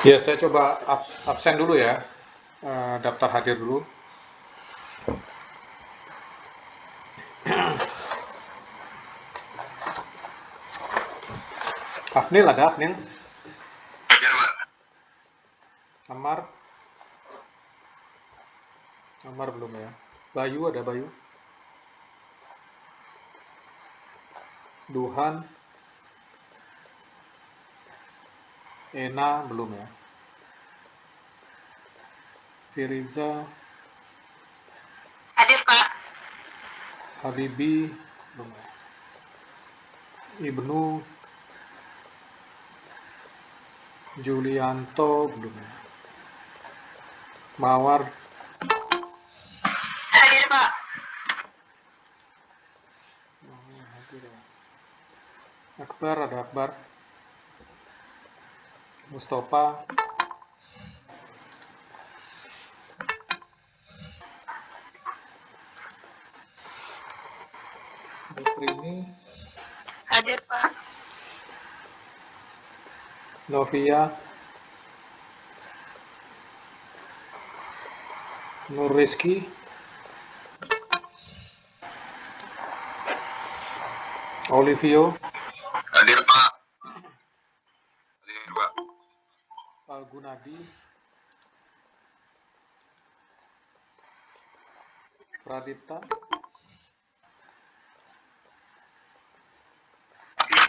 Ya, saya coba absen dulu ya, daftar hadir dulu. Afnil ada Afnil? Amar? Amar belum ya. Bayu ada Bayu? Duhan? Ena belum ya. Firiza? Hadir, Pak. Habibi belum ya. Ibnu? Julianto belum ya. Mawar? Hadir, Pak. Hadir ya. Akbar ada Akbar? Mustafa? Putrini? Hadir, Pak. Novia? Nur Rizky? Olivio? Hadir, Pak. Hadir, Pak. Gunadi? Pradipta?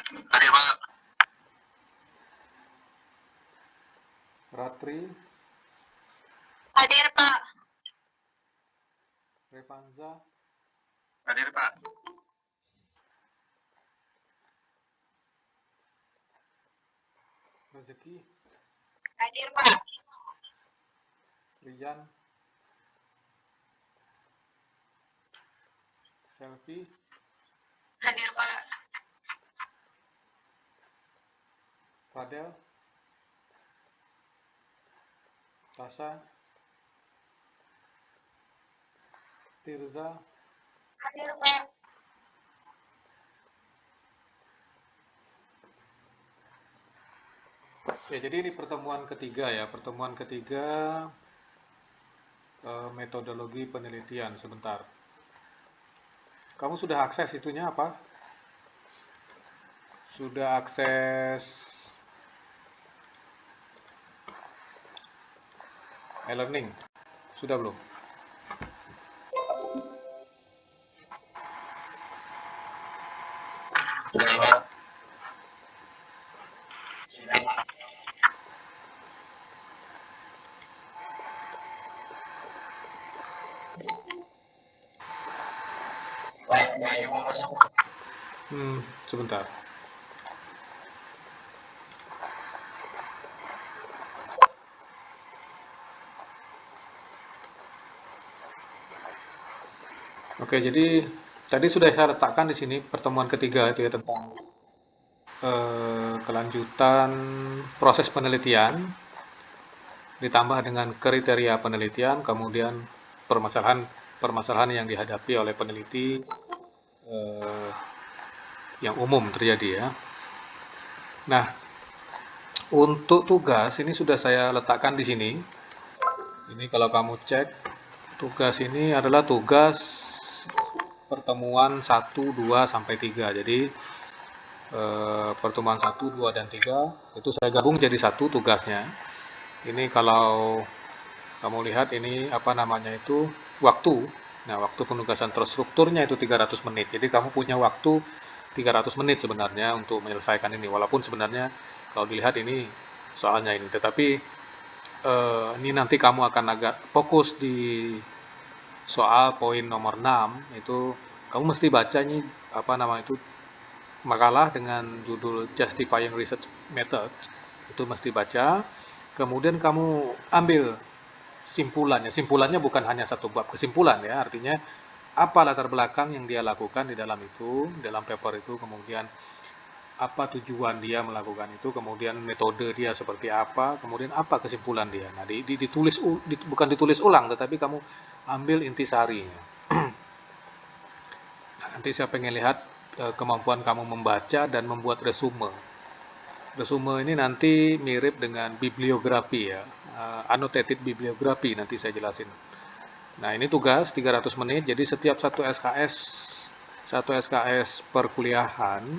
Hadir, Pak. Ratri? Hadir, Pak. Revanza? Hadir, Pak. Rezeki? Hadir, Pak. Rian? Selfie? Hadir, Pak. Fadel? Tasha? Tirza? Hadir, Pak. Ya, jadi ini pertemuan ketiga ya, pertemuan ketiga metodologi penelitian. Sebentar. Kamu sudah akses itunya apa? Sudah akses e-learning? Sudah belum? Sebentar. Oke, jadi tadi sudah saya letakkan di sini pertemuan ketiga itu ya tentang kelanjutan proses penelitian ditambah dengan kriteria penelitian, kemudian permasalahan yang dihadapi oleh peneliti eh, yang umum terjadi ya. Nah, untuk tugas ini sudah saya letakkan di sini. Ini kalau kamu cek, tugas ini adalah tugas pertemuan 1, 2, sampai 3. Jadi pertemuan 1, 2, dan 3 itu saya gabung jadi satu tugasnya. Ini kalau kamu lihat ini apa namanya itu waktu. Nah, waktu penugasan terstrukturnya itu 300 menit. Jadi kamu punya waktu 300 menit sebenarnya untuk menyelesaikan ini. Walaupun sebenarnya kalau dilihat ini soalnya ini, tetapi ini nanti kamu akan agak fokus di soal poin nomor 6 itu kamu mesti baca ini apa nama itu makalah dengan judul Justifying Research Method itu mesti baca, kemudian kamu ambil simpulannya bukan hanya satu bab kesimpulan ya, artinya apa latar belakang yang dia lakukan di dalam itu, dalam paper itu, kemudian apa tujuan dia melakukan itu, kemudian metode dia seperti apa, kemudian apa kesimpulan dia. Nah, ditulis bukan ditulis ulang, tetapi kamu ambil intisarinya. Nah, nanti saya pengen lihat kemampuan kamu membaca dan membuat resume. Resume ini nanti mirip dengan bibliografi ya, annotated bibliografi nanti saya jelasin. Nah, ini tugas 300 menit, jadi setiap satu SKS perkuliahan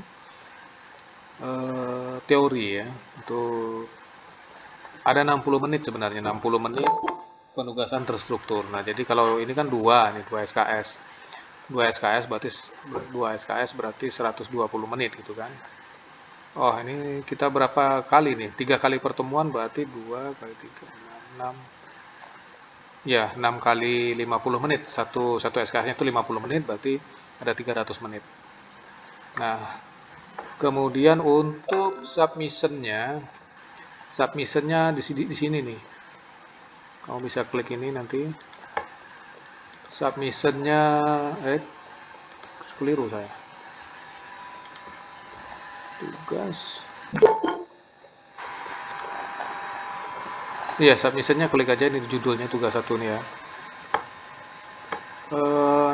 teori ya, untuk ada 60 menit sebenarnya, 60 menit penugasan terstruktur. Nah, jadi kalau ini kan dua SKS. 2 SKS berarti 120 menit gitu kan. Oh, ini kita berapa kali nih? 3 kali pertemuan berarti 2 kali 3, 6. Ya, 6 kali 50 menit. Satu SKS-nya itu 50 menit, berarti ada 300 menit. Nah, kemudian untuk submission-nya di sini nih. Kamu bisa klik ini nanti. Submission-nya keliru saya. Tugas. Iya, submission-nya klik aja ini judulnya tugas 1 nih ya.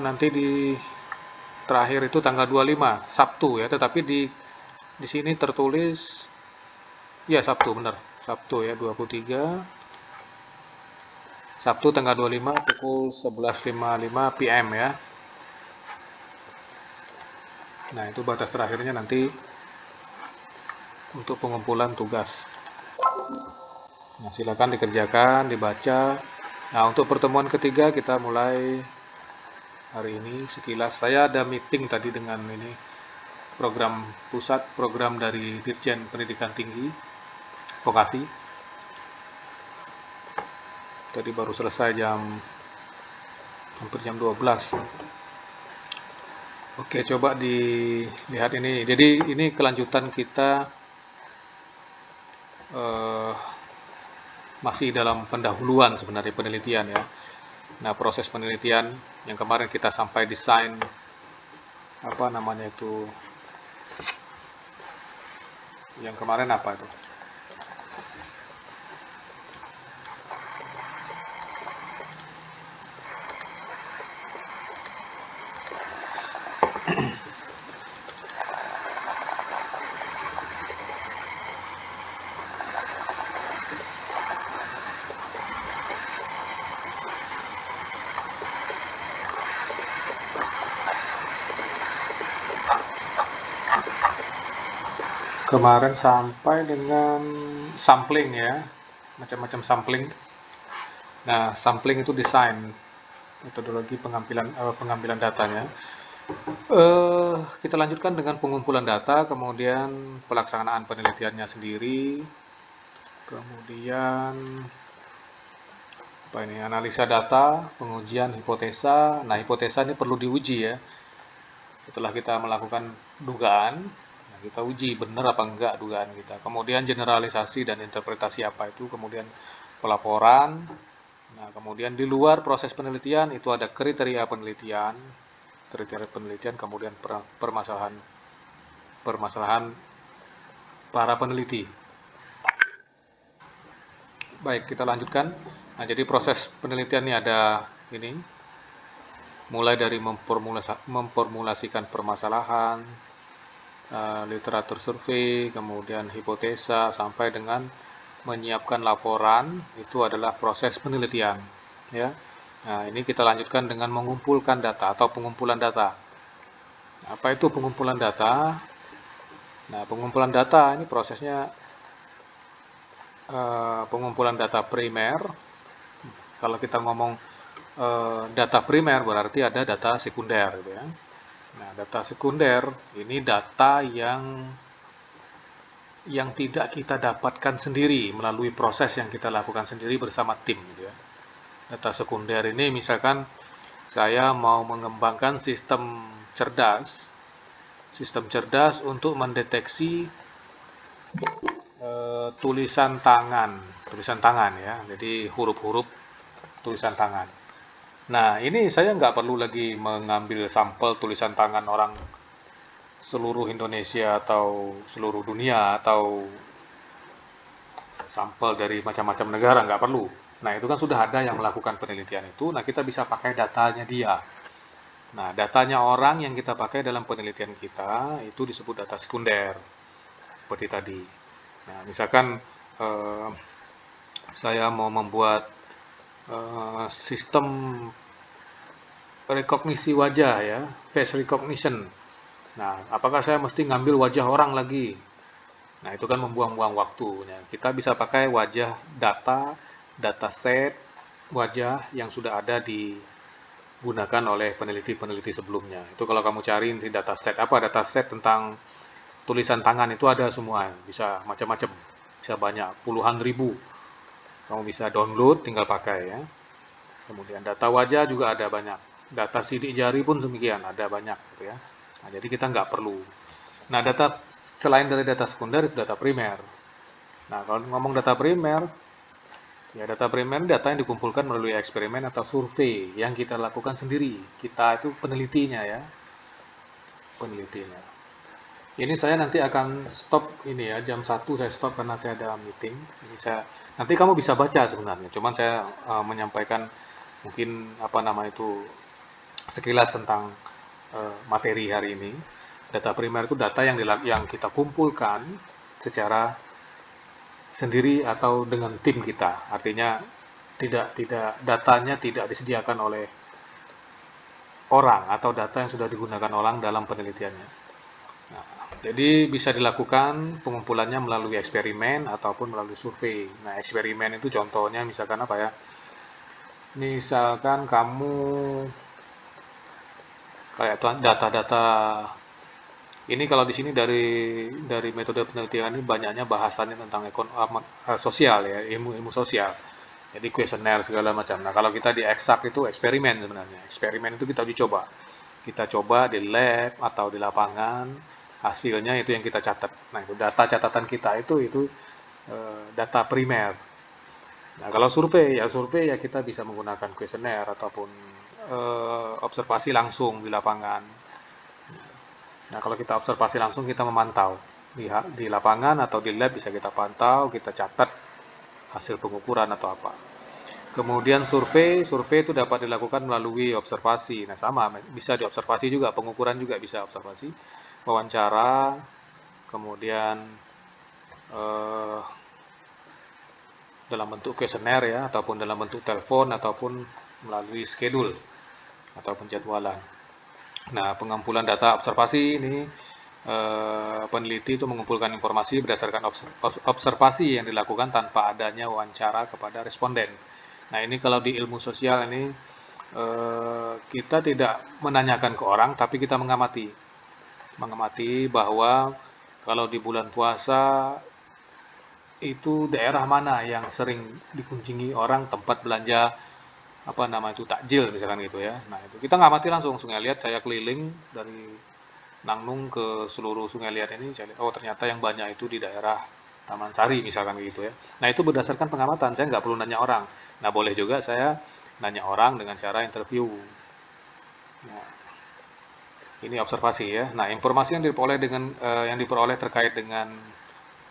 Nanti di terakhir itu tanggal 25 Sabtu ya, tetapi di sini tertulis ya Sabtu, benar. Sabtu ya, 23 Sabtu tanggal 25 pukul 11.55 PM ya. Nah, itu batas terakhirnya nanti untuk pengumpulan tugas. Nah, silakan dikerjakan, dibaca. Nah, untuk pertemuan ketiga kita mulai hari ini sekilas. Saya ada meeting tadi dengan ini program pusat, program dari Dirjen Pendidikan Tinggi Vokasi. Tadi baru selesai hampir jam 12. Oke, coba dilihat ini. Jadi ini kelanjutan kita masih dalam pendahuluan sebenarnya penelitian ya. Nah, proses penelitian yang kemarin kita sampai desain apa namanya itu, yang kemarin apa itu? Kemarin sampai dengan sampling ya, macam-macam sampling. Nah, sampling itu desain metodologi pengambilan datanya. Kita lanjutkan dengan pengumpulan data, kemudian pelaksanaan penelitiannya sendiri, kemudian apa ini, analisa data, pengujian hipotesa. Nah, hipotesa ini perlu diuji ya. Setelah kita melakukan dugaan, nah kita uji benar apa enggak dugaan kita. Kemudian generalisasi dan interpretasi apa itu, kemudian pelaporan. Nah, kemudian di luar proses penelitian itu ada kriteria penelitian, kemudian permasalahan para peneliti. Baik, kita lanjutkan. Nah, jadi proses penelitian ini ada ini, mulai dari memformulasikan permasalahan, literatur survei, kemudian hipotesa, sampai dengan menyiapkan laporan. Itu adalah proses penelitian ya. Nah, ini kita lanjutkan dengan mengumpulkan data atau pengumpulan data. Apa itu pengumpulan data? Nah, pengumpulan data ini prosesnya pengumpulan data primer. Kalau kita ngomong data primer berarti ada data sekunder gitu ya. Nah, data sekunder ini data yang tidak kita dapatkan sendiri melalui proses yang kita lakukan sendiri bersama tim gitu ya. Data sekunder ini misalkan saya mau mengembangkan sistem cerdas untuk mendeteksi tulisan tangan ya. Jadi huruf-huruf tulisan tangan. Nah, ini saya nggak perlu lagi mengambil sampel tulisan tangan orang seluruh Indonesia atau seluruh dunia atau sampel dari macam-macam negara, nggak perlu. Nah, itu kan sudah ada yang melakukan penelitian itu. Nah, kita bisa pakai datanya dia. Nah, datanya orang yang kita pakai dalam penelitian kita itu disebut data sekunder, seperti tadi. Nah, misalkan saya mau membuat sistem rekognisi wajah ya, face recognition. Nah, apakah saya mesti ngambil wajah orang lagi? Nah, itu kan membuang-buang waktu. Nah, kita bisa pakai wajah dataset wajah yang sudah ada digunakan oleh peneliti-peneliti sebelumnya. Itu kalau kamu cari di dataset, apa dataset tentang tulisan tangan itu ada semua, bisa macam-macam, bisa banyak, puluhan ribu. Kamu bisa download, tinggal pakai ya. Kemudian data wajah juga ada banyak. Data sidik jari pun demikian, ada banyak gitu ya. Nah, jadi kita nggak perlu. Nah, data selain dari data sekunder itu data primer. Nah, kalau ngomong data primer, ya data primer data yang dikumpulkan melalui eksperimen atau survei yang kita lakukan sendiri. Kita itu penelitinya ya, penelitinya. Ini saya nanti akan stop ini ya, jam 1 saya stop karena saya ada meeting. Ini saya nanti kamu bisa baca sebenarnya. Cuman saya menyampaikan mungkin apa nama itu sekilas tentang materi hari ini. Data primer itu data yang kita kumpulkan secara sendiri atau dengan tim kita. Artinya tidak datanya tidak disediakan oleh orang atau data yang sudah digunakan orang dalam penelitiannya. Nah, jadi bisa dilakukan pengumpulannya melalui eksperimen ataupun melalui survei. Nah, eksperimen itu contohnya misalkan apa ya? Misalkan kamu kayak data-data ini kalau di sini dari metode penelitian ini banyaknya bahasannya tentang sosial ya, ilmu-ilmu sosial. Jadi kuesioner segala macam. Nah, kalau kita di eksak itu eksperimen sebenarnya. Eksperimen itu kita uji coba. Kita coba di lab atau di lapangan, hasilnya itu yang kita catat. Nah, itu data catatan kita itu data primer. Nah, kalau survei ya kita bisa menggunakan kuesioner ataupun observasi langsung di lapangan. Nah, kalau kita observasi langsung kita memantau di lapangan atau di lab bisa kita pantau, kita catat hasil pengukuran atau apa. Kemudian survei itu dapat dilakukan melalui observasi. Nah, sama, bisa diobservasi juga, pengukuran juga bisa observasi, wawancara, kemudian eh, dalam bentuk kuesioner ya, ataupun dalam bentuk telepon, ataupun melalui schedule, ataupun jadwalan. Nah, pengumpulan data observasi ini peneliti itu mengumpulkan informasi berdasarkan observasi yang dilakukan tanpa adanya wawancara kepada responden. Nah, ini kalau di ilmu sosial ini kita tidak menanyakan ke orang, tapi kita mengamati. Mengamati bahwa kalau di bulan puasa itu daerah mana yang sering dikunjungi orang, tempat belanja apa nama itu takjil misalkan gitu ya. Nah, itu kita ngamati langsung. Sungai Liat saya keliling dari Nangnung ke seluruh Sungai Liat ini, saya lihat, oh ternyata yang banyak itu di daerah Taman Sari misalkan gitu ya. Nah, itu berdasarkan pengamatan, saya nggak perlu nanya orang. Nah, boleh juga saya nanya orang dengan cara interview. Nah, ini observasi ya. Nah, informasi yang diperoleh terkait dengan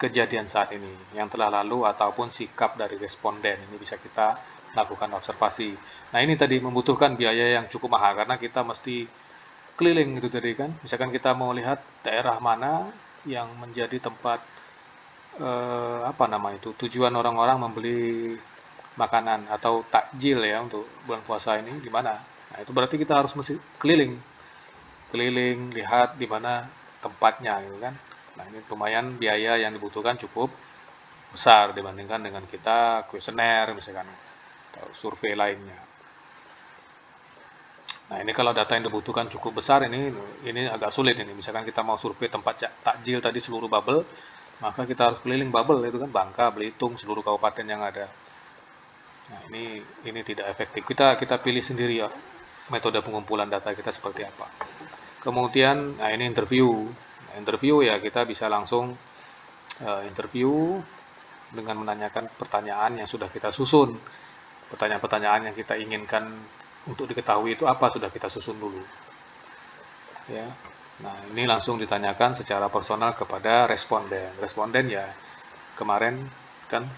kejadian saat ini yang telah lalu ataupun sikap dari responden ini bisa kita lakukan observasi. Nah, ini tadi membutuhkan biaya yang cukup mahal karena kita mesti keliling itu tadi kan. Misalkan kita mau lihat daerah mana yang menjadi tempat apa nama itu tujuan orang-orang membeli makanan atau takjil ya untuk bulan puasa ini di mana. Nah, itu berarti kita harus mesti keliling, keliling lihat di mana tempatnya gitu kan. Nah, ini lumayan biaya yang dibutuhkan cukup besar dibandingkan dengan kita kuesioner misalkan atau survei lainnya. Nah, ini kalau data yang dibutuhkan cukup besar ini agak sulit ini. Misalkan kita mau survei tempat takjil tadi seluruh Babel, maka kita harus keliling Babel itu kan Bangka, Belitung, seluruh kabupaten yang ada. Nah, ini tidak efektif. Kita pilih sendiri ya metode pengumpulan data kita seperti apa. Kemudian, nah ini interview. Nah, interview ya kita bisa langsung interview dengan menanyakan pertanyaan yang sudah kita susun. Pertanyaan-pertanyaan yang kita inginkan untuk diketahui itu apa sudah kita susun dulu. Ya. Nah, ini langsung ditanyakan secara personal kepada responden. Responden ya kemarin kan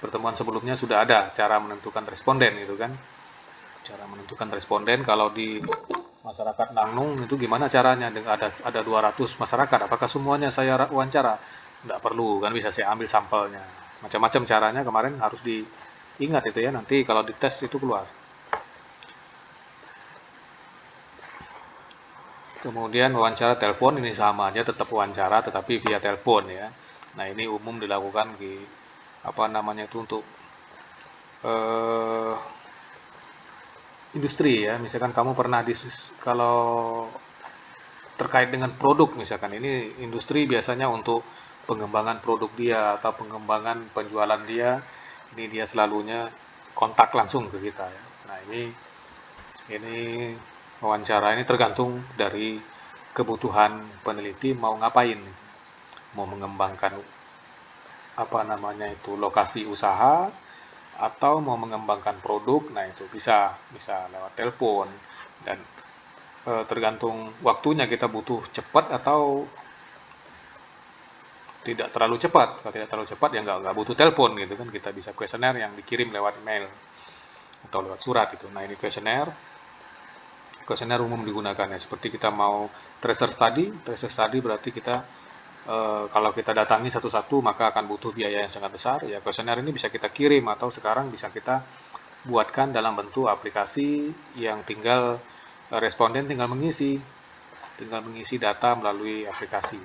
pertemuan sebelumnya sudah ada cara menentukan responden itu kan. Cara menentukan responden kalau di masyarakat Nangnung itu gimana caranya? Ada 200 masyarakat, apakah semuanya saya wawancara? nggak perlu kan, bisa saya ambil sampelnya. Macam-macam caranya kemarin harus diingat itu ya, nanti kalau dites itu keluar. Kemudian wawancara telepon ini sama aja, tetap wawancara tetapi via telepon ya. Nah ini umum dilakukan di apa namanya itu untuk eh, industri ya. Misalkan kamu pernah kalau terkait dengan produk misalkan ini industri biasanya untuk pengembangan produk dia atau pengembangan penjualan dia, ini dia selalunya kontak langsung ke kita ya. Nah ini wawancara ini tergantung dari kebutuhan peneliti mau ngapain, mau mengembangkan apa namanya itu lokasi usaha atau mau mengembangkan produk. Nah itu bisa lewat telepon dan tergantung waktunya, kita butuh cepat atau tidak terlalu cepat. Kalau tidak terlalu cepat ya nggak butuh telepon gitu kan, kita bisa kuesioner yang dikirim lewat email atau lewat surat itu. Nah ini kuesioner umum digunakannya seperti kita mau tracer study berarti kita kalau kita datangi satu-satu maka akan butuh biaya yang sangat besar ya. Kuesioner ini bisa kita kirim atau sekarang bisa kita buatkan dalam bentuk aplikasi yang tinggal responden tinggal mengisi data melalui aplikasi.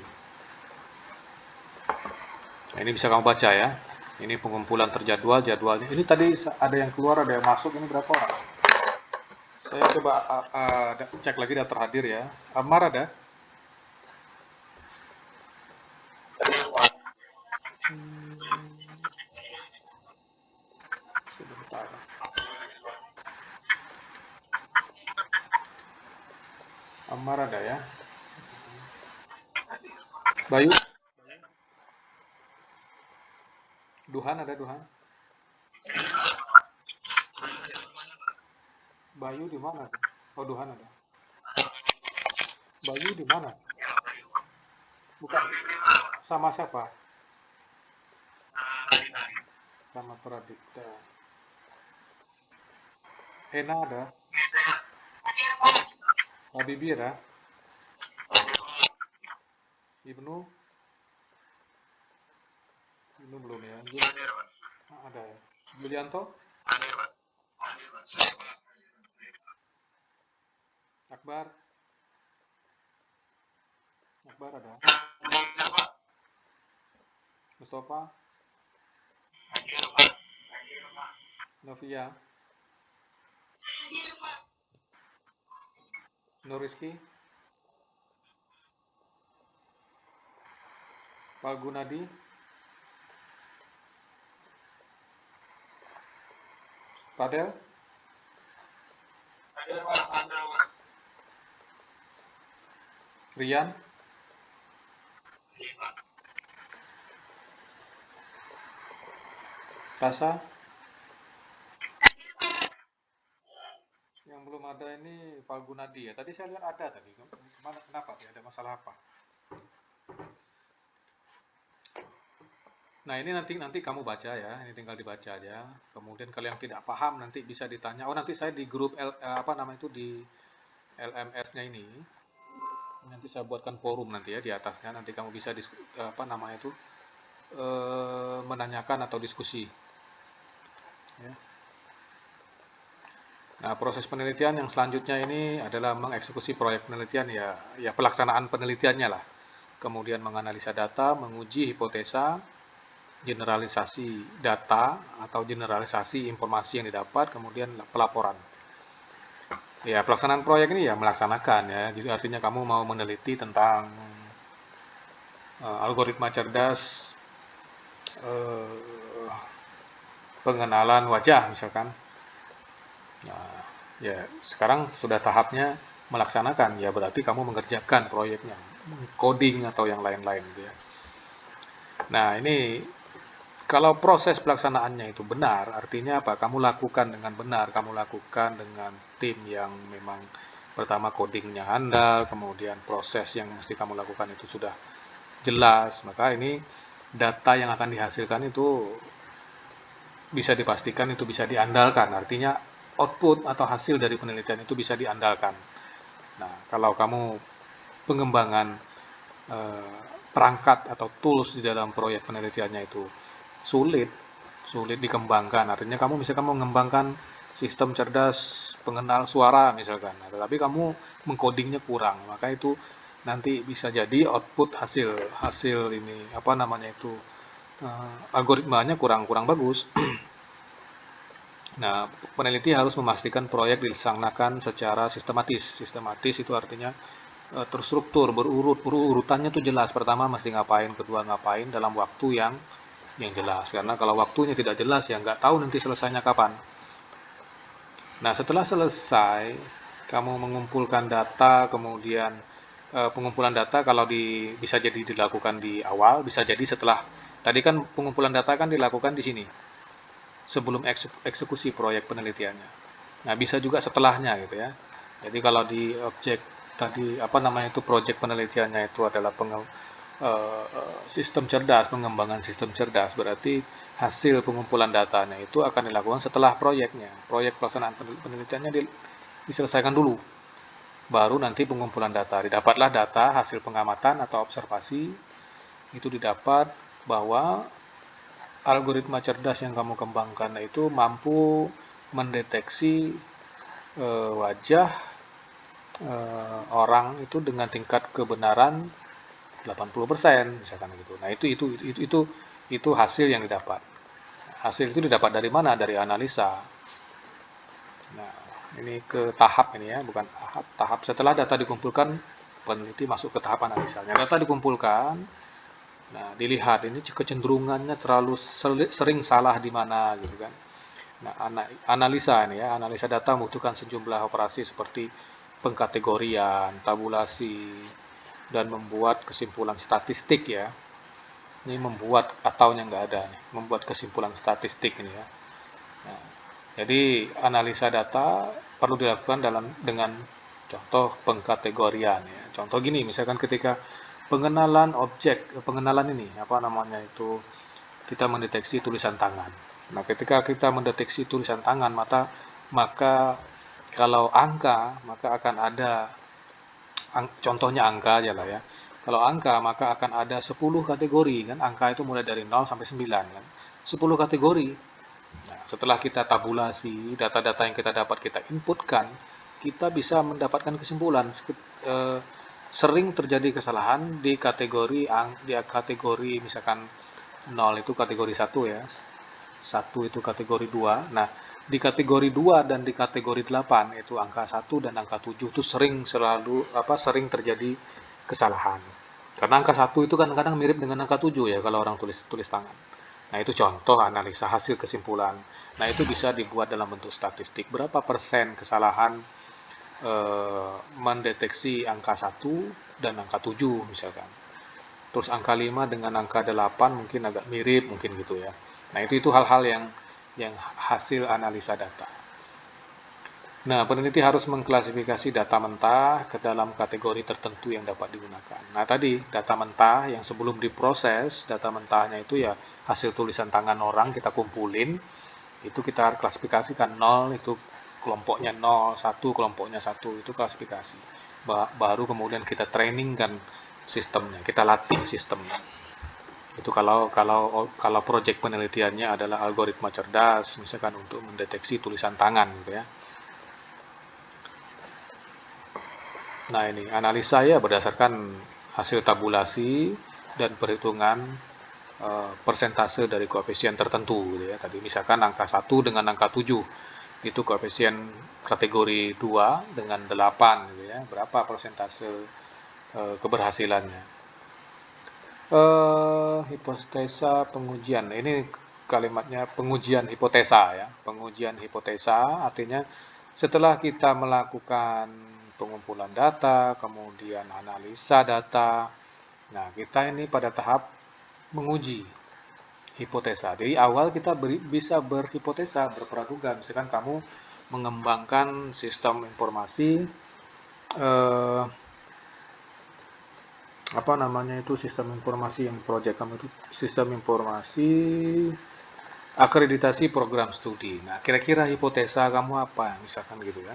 Nah, ini bisa kamu baca ya. Ini pengumpulan terjadwal, jadwalnya. Ini tadi ada yang keluar, ada yang masuk. Ini berapa orang? Saya coba cek lagi daftar hadir ya. Amar ada? Sebentar. Amar ada ya? Bayu? Duhan ada Duhan? Bayu di mana? Oh, Duhan ada. Bayu di mana? Bukan. Sama siapa? Sama Pradipta. Hena ada? Habibie ada? Ibnu? Ibnu belum ya? Ada ya? Yulianto? Akbar? Akbar ada? Mustafa? Novia? Nuriski? Palgunadi? Padel? Rian? Rasa? Yang belum ada ini Palgunadi ya. Tadi saya lihat ada tadi. Kemana, kenapa? Ya, ada masalah apa? Nah ini nanti kamu baca ya. Ini tinggal dibaca aja. Kemudian kalau yang tidak paham nanti bisa ditanya. Oh nanti saya di grup apa nama itu di LMS-nya ini. Nanti saya buatkan forum nanti ya di atasnya. Nanti kamu bisa apa namanya itu menanyakan atau diskusi. Ya. Nah, proses penelitian yang selanjutnya ini adalah mengeksekusi proyek penelitian ya pelaksanaan penelitiannya lah. Kemudian menganalisa data, menguji hipotesa, generalisasi data atau generalisasi informasi yang didapat, kemudian pelaporan. Ya, pelaksanaan proyek ini ya melaksanakan ya. Jadi artinya kamu mau meneliti tentang algoritma cerdas pengenalan wajah misalkan. Nah, ya sekarang sudah tahapnya melaksanakan, ya berarti kamu mengerjakan proyeknya, coding atau yang lain-lain gitu ya. Nah, ini kalau proses pelaksanaannya itu benar, artinya apa? Kamu lakukan dengan benar, kamu lakukan dengan tim yang memang pertama codingnya handal, kemudian proses yang mesti kamu lakukan itu sudah jelas, maka ini data yang akan dihasilkan itu bisa dipastikan itu bisa diandalkan, artinya output atau hasil dari penelitian itu bisa diandalkan. Nah, kalau kamu pengembangan perangkat atau tools di dalam proyek penelitiannya itu sulit dikembangkan. Artinya misalkan mau mengembangkan sistem cerdas pengenal suara misalkan, nah, tetapi kamu mengcodingnya kurang, maka itu nanti bisa jadi output hasil ini algoritmanya kurang bagus. Nah, peneliti harus memastikan proyek dilaksanakan secara sistematis. Sistematis itu artinya terstruktur, urutannya tuh jelas. Pertama mesti ngapain, kedua ngapain, dalam waktu yang jelas. Karena kalau waktunya tidak jelas ya nggak tahu nanti selesainya kapan. Nah, setelah selesai, kamu mengumpulkan data, kemudian pengumpulan data kalau bisa jadi dilakukan di awal, bisa jadi setelah. Tadi kan pengumpulan data kan dilakukan di sini sebelum eksekusi proyek penelitiannya. Nah, bisa juga setelahnya gitu ya. Jadi kalau di objek tadi proyek penelitiannya itu adalah sistem cerdas, pengembangan sistem cerdas, berarti hasil pengumpulan datanya itu akan dilakukan setelah proyeknya. Proyek pelaksanaan penelitiannya diselesaikan dulu. Baru nanti pengumpulan data. Didapatlah data hasil pengamatan atau observasi, itu didapat bahwa algoritma cerdas yang kamu kembangkan itu mampu mendeteksi wajah orang itu dengan tingkat kebenaran 80% misalkan gitu. Nah, itu hasil yang didapat. Hasil itu didapat dari mana? Dari analisa. Nah, ini ke tahap ini ya, bukan tahap setelah data dikumpulkan, peneliti masuk ke tahap analisanya. Data dikumpulkan, nah, dilihat ini kecenderungannya terlalu sering salah di mana gitu kan. Nah, analisa ini ya, analisa data membutuhkan sejumlah operasi seperti pengkategorian, tabulasi, dan membuat kesimpulan statistik ya. Ini membuat ataunya nggak ada nih, membuat kesimpulan statistik ini ya. Nah, jadi analisa data perlu dilakukan dengan contoh pengkategorian ya. Contoh gini, misalkan ketika pengenalan ini kita mendeteksi tulisan tangan. Nah, ketika kita mendeteksi tulisan tangan, maka kalau angka, maka akan ada contohnya angka aja lah ya. Kalau angka, maka akan ada 10 kategori kan. Angka itu mulai dari 0 sampai 9 kan. 10 kategori. Nah, setelah kita tabulasi, data-data yang kita dapat kita inputkan, kita bisa mendapatkan kesimpulan. Sering terjadi kesalahan di kategori misalkan 0 itu kategori 1 ya. 1 itu kategori 2. Nah, di kategori 2 dan di kategori 8 itu angka 1 dan angka 7 itu sering terjadi kesalahan. Karena angka 1 itu kadang-kadang mirip dengan angka 7 ya kalau orang tulis tangan. Nah, itu contoh analisa hasil kesimpulan. Nah, itu bisa dibuat dalam bentuk statistik. Berapa persen kesalahan mendeteksi angka 1 dan angka 7 misalkan. Terus angka 5 dengan angka 8 mungkin agak mirip mungkin gitu ya. Nah, itu hal-hal yang hasil analisa data. Nah, peneliti harus mengklasifikasi data mentah ke dalam kategori tertentu yang dapat digunakan. Nah, tadi data mentah yang sebelum diproses, data mentahnya itu ya hasil tulisan tangan orang kita kumpulin, itu kita klasifikasikan 0 itu kelompoknya 0, 1 kelompoknya 1, itu klasifikasi. Baru kemudian kita training kan sistemnya, kita latih sistemnya. Itu kalau proyek penelitiannya adalah algoritma cerdas, misalkan untuk mendeteksi tulisan tangan gitu ya. Nah, ini analisa ya berdasarkan hasil tabulasi dan perhitungan persentase dari koefisien tertentu gitu ya. Tadi misalkan angka 1 dengan angka 7 itu koefisien kategori 2 dengan 8 gitu ya. Berapa persentase keberhasilannya? Hipotesa pengujian. Ini kalimatnya pengujian hipotesa ya. Pengujian hipotesa artinya setelah kita melakukan pengumpulan data, kemudian analisa data, nah kita ini pada tahap menguji hipotesa. Jadi awal kita bisa berhipotesa, berpraduga. Misalkan kamu mengembangkan sistem informasi sistem informasi yang proyek kamu itu sistem informasi akreditasi program studi. Nah, kira-kira hipotesa kamu apa misalkan gitu ya.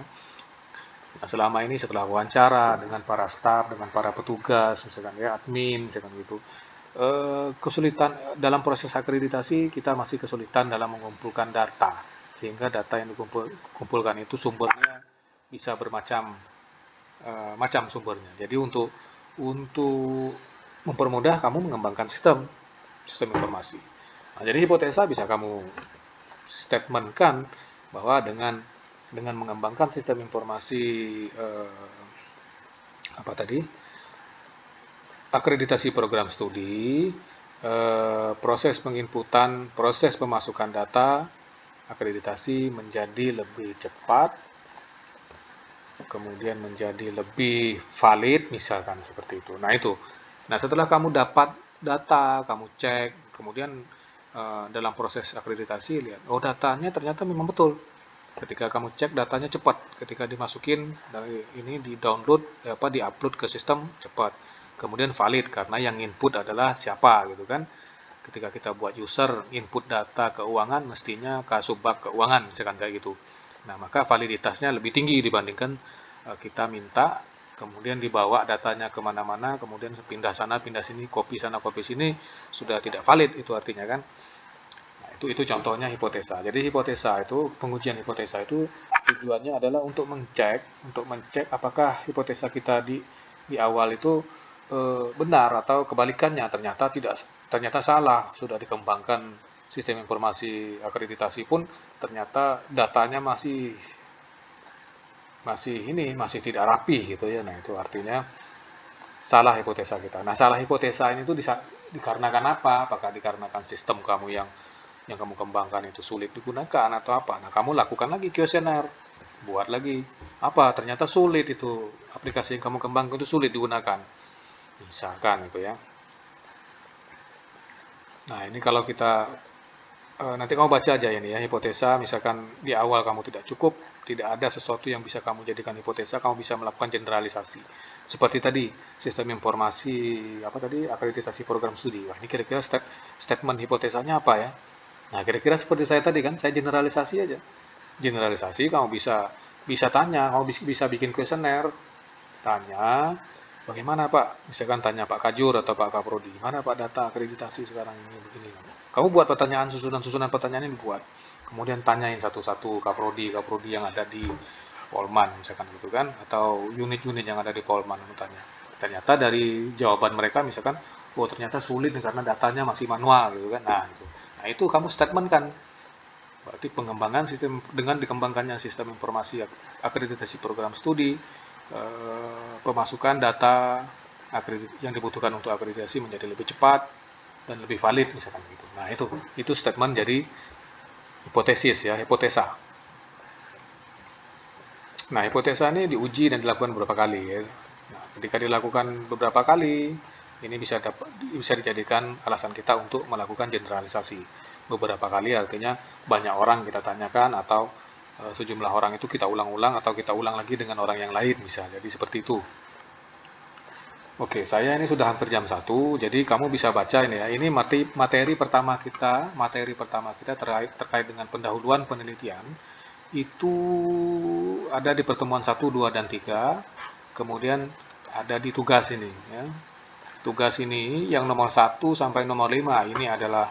Nah, selama ini setelah wawancara dengan para staf, dengan para petugas, misalkan ya admin, misalkan gitu, kesulitan dalam proses akreditasi kita masih kesulitan dalam mengumpulkan data, sehingga data yang dikumpulkan itu sumbernya bisa bermacam macam sumbernya. Jadi untuk mempermudah kamu mengembangkan sistem informasi. Nah, jadi hipotesa bisa kamu statementkan bahwa dengan mengembangkan sistem informasi apa tadi, akreditasi program studi, proses penginputan, proses pemasukan data akreditasi menjadi lebih cepat, kemudian menjadi lebih valid, misalkan seperti itu. Nah itu. Nah setelah kamu dapat data, kamu cek, kemudian dalam proses akreditasi lihat, oh datanya ternyata memang betul. Ketika kamu cek datanya cepat, ketika dimasukin dari ini di download di upload ke sistem cepat, kemudian valid karena yang input adalah siapa gitu kan. Ketika kita buat user input data keuangan mestinya kasubag keuangan misalkan kayak gitu. Nah maka validitasnya lebih tinggi dibandingkan kita minta kemudian dibawa datanya kemana-mana, kemudian pindah sana pindah sini, copy sana copy sini, sudah tidak valid, itu artinya kan. Nah, itu contohnya hipotesa. Jadi hipotesa itu, pengujian hipotesa itu tujuannya adalah untuk mengcek apakah hipotesa kita di awal itu benar atau kebalikannya ternyata salah. Sudah dikembangkan sistem informasi akreditasi pun ternyata datanya masih tidak rapi gitu ya. Nah, itu artinya salah hipotesa kita. Nah, salah hipotesa ini tuh dikarenakan apa? Apakah dikarenakan sistem kamu yang kamu kembangkan itu sulit digunakan atau apa? Nah, kamu lakukan lagi kuesioner, buat lagi apa? Ternyata sulit itu aplikasi yang kamu kembangkan itu sulit digunakan, misalkan itu ya. Nah, ini kalau kita nanti kamu baca aja ini ya, hipotesa misalkan di awal kamu tidak cukup, tidak ada sesuatu yang bisa kamu jadikan hipotesa, kamu bisa melakukan generalisasi. Seperti tadi, sistem informasi apa tadi, akreditasi program studi. Wah, ini kira-kira statement hipotesanya apa ya? Nah, kira-kira seperti saya tadi kan, saya generalisasi aja. Generalisasi kamu bisa bisa tanya, kamu bisa bikin kuesioner, tanya, bagaimana Pak? Misalkan tanya Pak Kajur atau Pak Kaprodi, mana Pak data akreditasi sekarang ini begini. Kamu buat pertanyaan, susunan pertanyaan ini buat. Kemudian tanyain satu-satu Kaprodi yang ada di Polman, misalkan gitu kan, atau unit-unit yang ada di Polman, kamu tanya. Ternyata dari jawaban mereka misalkan, oh ternyata sulit karena datanya masih manual gitu kan. Nah itu kamu statement kan. Berarti pengembangan sistem dengan dikembangkannya sistem informasi akreditasi program studi, pemasukan data yang dibutuhkan untuk akreditasi menjadi lebih cepat dan lebih valid misalkan gitu. Nah, itu statement jadi hipotesis ya, hipotesa. Nah, hipotesa ini diuji dan dilakukan beberapa kali ya. Nah, ketika dilakukan beberapa kali, ini bisa dijadikan alasan kita untuk melakukan generalisasi. Beberapa kali artinya banyak orang kita tanyakan atau sejumlah orang itu kita ulang-ulang atau kita ulang lagi dengan orang yang lain bisa. Jadi seperti itu. Oke, saya ini sudah hampir jam 1, jadi kamu bisa baca ini ya. Ini materi pertama kita terkait dengan pendahuluan penelitian. Itu ada di pertemuan 1, 2, dan 3. Kemudian ada di tugas ini ya. Tugas ini yang nomor 1 sampai nomor 5 ini adalah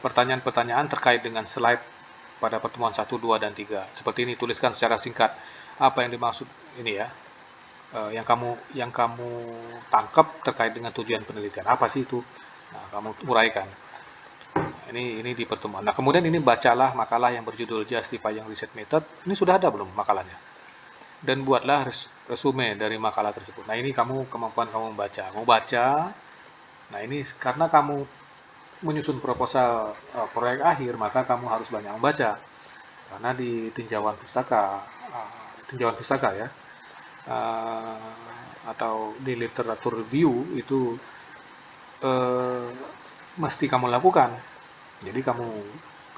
pertanyaan-pertanyaan terkait dengan slide pada pertemuan 1, 2, dan 3. Seperti ini, tuliskan secara singkat apa yang dimaksud ini ya. Yang kamu tangkap terkait dengan tujuan penelitian. Apa sih itu? Nah, kamu uraikan. Ini di pertemuan. Nah, kemudian ini bacalah makalah yang berjudul Justifying Research Method. Ini sudah ada belum makalahnya? Dan buatlah resume dari makalah tersebut. Nah, ini kemampuan kamu membaca. Mau baca. Nah, ini karena kamu menyusun proposal proyek akhir, maka kamu harus banyak membaca. Karena di tinjauan pustaka ya, atau di literatur review itu mesti kamu lakukan. Jadi kamu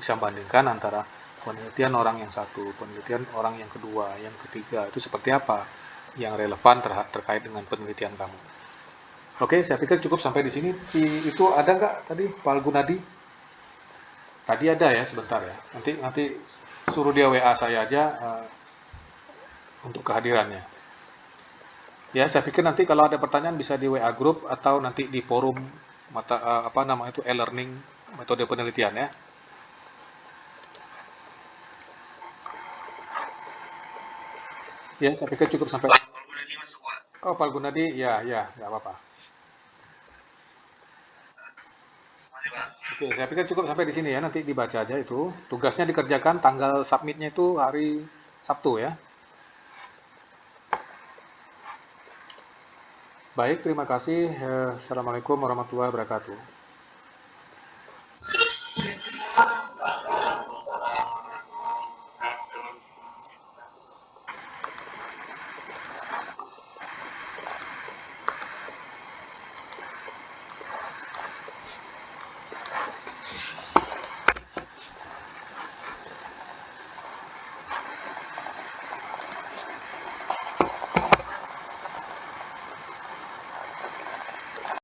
bisa bandingkan antara penelitian orang yang satu, penelitian orang yang kedua, yang ketiga, itu seperti apa yang relevan terkait dengan penelitian kamu. Oke, saya pikir cukup sampai di sini. Itu ada nggak tadi Pak Gunadi? Tadi ada ya, sebentar ya. Nanti suruh dia WA saya aja. untuk kehadirannya. Ya, saya pikir nanti kalau ada pertanyaan bisa di WA group atau nanti di forum e-learning metode penelitian ya. Ya, saya pikir cukup sampai. Pak Gunadi masuk, Pak. Oh, Pak Gunadi, ya, nggak apa-apa. Masih, Pak. Oke, saya pikir cukup sampai di sini ya. Nanti dibaca aja itu. Tugasnya dikerjakan, tanggal submitnya itu hari Sabtu ya. Baik, terima kasih. Assalamualaikum warahmatullahi wabarakatuh.